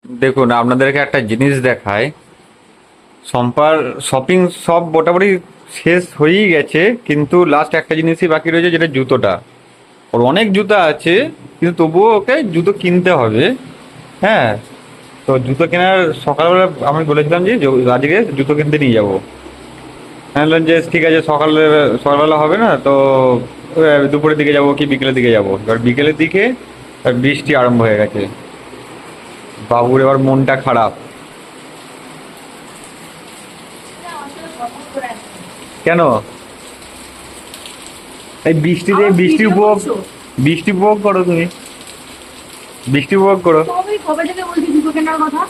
দেখুন আপনাদেরকে একটা জিনিস দেখায়। সম্পার শপিং সব মোটামুটি শেষ হয়েই গেছে, কিন্তু লাস্ট একটা জিনিসই বাকি রয়েছে, যেটা জুতোটা। ওর অনেক জুতো আছে, কিন্তু তবুও ওকে জুতো কিনতে হবে। হ্যাঁ, তো জুতো কেনার সকালবেলা আমি বলেছিলাম যে আজকে জুতো কিনতে নিয়ে যাবো। আমি বললাম যে ঠিক আছে, সকালবেলা হবে না তো দুপুরের দিকে যাবো কি বিকেলের দিকে যাবো। এবার বিকেলের দিকে বৃষ্টি আরম্ভ হয়ে গেছে। বাবুর এবার মনটা খারাপ। কেন? এই বৃষ্টিতে আমার বৃষ্টি ভিডিও উপভোগ, করছো? বৃষ্টি উপভোগ করো তুমি, বৃষ্টি উপভোগ করো। কবে কবে থেকে বলছি জুতো কেনার কথা?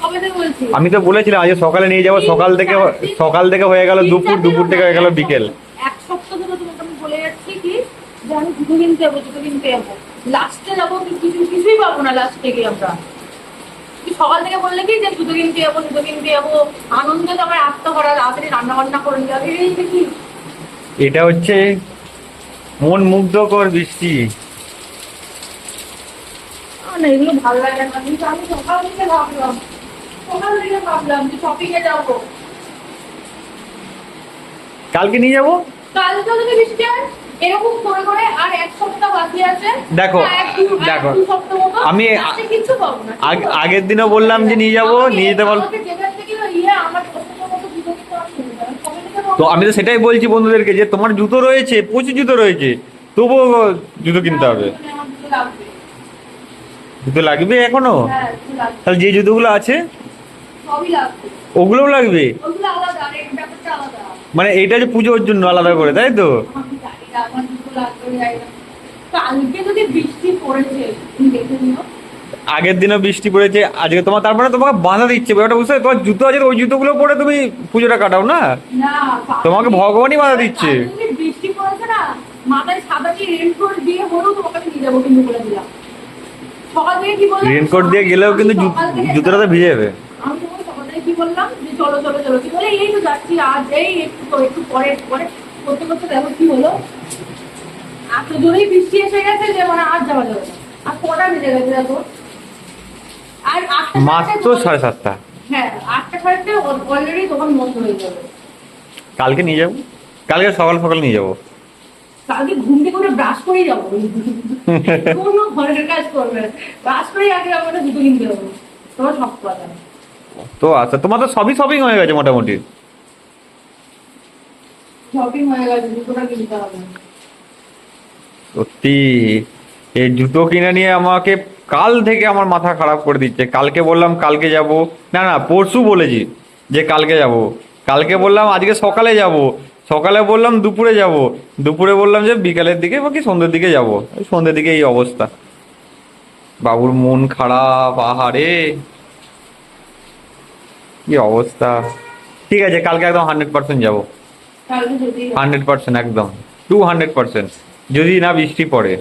কবে থেকে বলছি? আমি তো বলেছিলাম আজকে সকালে নিয়ে যাবো, তিন সকাল থেকে চার দিন, সকাল থেকে হয়ে গেল তিন দুপুর, চার দিন দুপুর না, থেকে হয়ে গেল বিকেল। এক সপ্তাহ ধরে তোমাকে আমি বলে যাচ্ছি কি যে আমি জুতো কিনতে যাবো, জুতো কিনতে যাবো। লাস্টে যাবো কিছুই পাবো না লাস্টে গিয়ে আমরা। তুই সকাল থেকে বললে কি যে জুতো কিনতে যাবো, জুতো কিনতে যাবো। আনন্দে তো আমার আত্মহরা, তাড়াতাড়ি রান্না বান্না করে নিয়ে যাবে, এই দেখি। এটা হচ্ছে মন মুগ্ধকর বৃষ্টি। না, এগুলো ভালো লাগে না, কিন্তু আমি সকাল থেকে ভাবলাম যে শপিং এ যাবো। কালকে নিয়ে যাবো। কালকে যদি বৃষ্টি হয়, এরকম করে করে আর এক সপ্তাহ বাকি আছে। দেখো, না, দেখো, দু সপ্তাহ মতো আমি লাস্টে কিচ্ছু পাবো না, কিচ্ছু পাবো না। আগের দিনও বললাম যে নিয়ে যাবো, নিয়ে যেতে বল। আমাকে যেখান থেকে আমার পছন্দ মতো জুতো কিনতে হবে, কিনে দেবে। আমি কবে থেকে তো বলবো? আমি তো সেটাই বলছি বন্ধুদেরকে যে তোমার জুতো রয়েছে, প্রচুর জুতো রয়েছে, তবুও জুতো কিনতে না, হবে। আমার জুতো লাগবে। জুতো লাগবে এখনো? হ্যাঁ, জুতো লাগবে। তাহলে যে জুতোগুলো আছে সবই লাগবে। ওগুলোও লাগবে? ওগুলো আলাদা, আর এই ব্যাপারটা আলাদা। মানে এইটা যে পুজোর জন্য আলাদা করে, তাই তো? আমি জানি না, আমার জুতো লাগবে, আমি জানি না। কালকে যদি বৃষ্টি পড়েছে, তুমি দেখে নিও। আগের দিনও বৃষ্টি পড়েছে, আজকে তোমার তারপরে তোমাকে বাধা দিচ্ছে, ব্যাপারটা বুঝতে পারছো? তোমার জুতো আছে, ওই জুতোগুলো পরে তুমি পুজোটা কাটাও না। না, তোমাকে ভগবানই বাধা দিচ্ছে। কালকে যদি বৃষ্টি পড়েছে না, মাথায় সাদা দিয়ে রেনকোট দিয়ে হলেও তোমাকে আমি নিয়ে যাবো, কিন্তু বলে দিলাম। সকাল থেকে কি বললাম? রেনকোট দিয়ে গেলেও কিন্তু আমি সকাল থেকে জুতোটা তো ভিজে যাবে। আমি তোমাকে সকাল থেকে কি বললাম যে চলো চলো চলো, কি বলে এই তো যাচ্ছি, আজ এই একটু তো একটু পরে একটু পরে করতে করতে দেখো কি হলো। এত জোরেই বৃষ্টি এসে গেছে যে মানে আর যাওয়া যাবে না। আর কটা বেজে গেছে দেখো। আর আটটা মাত্র 7:30। হ্যাঁ, 8টা 8:30 অলরেডি দোকান বন্ধ হয়ে যাবে। কালকে নিয়ে যাবো, কালকে সকাল সকাল নিয়ে যাবো। কালকে ঘুম থেকে করে ব্রাশ করেই যাবো। কোনো ঘরের কাজ করবে না। ব্রাশ করেই আগে আমরা জুতো কিনতে যাবো। তোমার সব কথা। তো আচ্ছা, তোমার তো সবই শপিং হয়ে গেছে মোটামুটি। শপিং হয়ে গেছে, জুতোটা কিনতে হবে। সত্যি, এই জুতো কিনে নিয়ে আমাকে কাল থেকে আমার মাথা খারাপ করে দিচ্ছে। কালকে বললাম কালকে যাব, না না পরশু বলেছি যে কালকে যাব, কালকে বললাম আজকে সকালে যাব, সকালে বললাম দুপুরে যাব, দুপুরে বললাম যে বিকালের দিকে বা কি সন্ধ্যের দিকে যাব, সন্ধ্যের দিকে এই অবস্থা। বাবুর মন খারাপ, আহারে কি অবস্থা। ঠিক আছে, কালকে একদম 100% যাবো। কালকে যদি 100% একদম, 200%, যদি না বৃষ্টি পড়ে।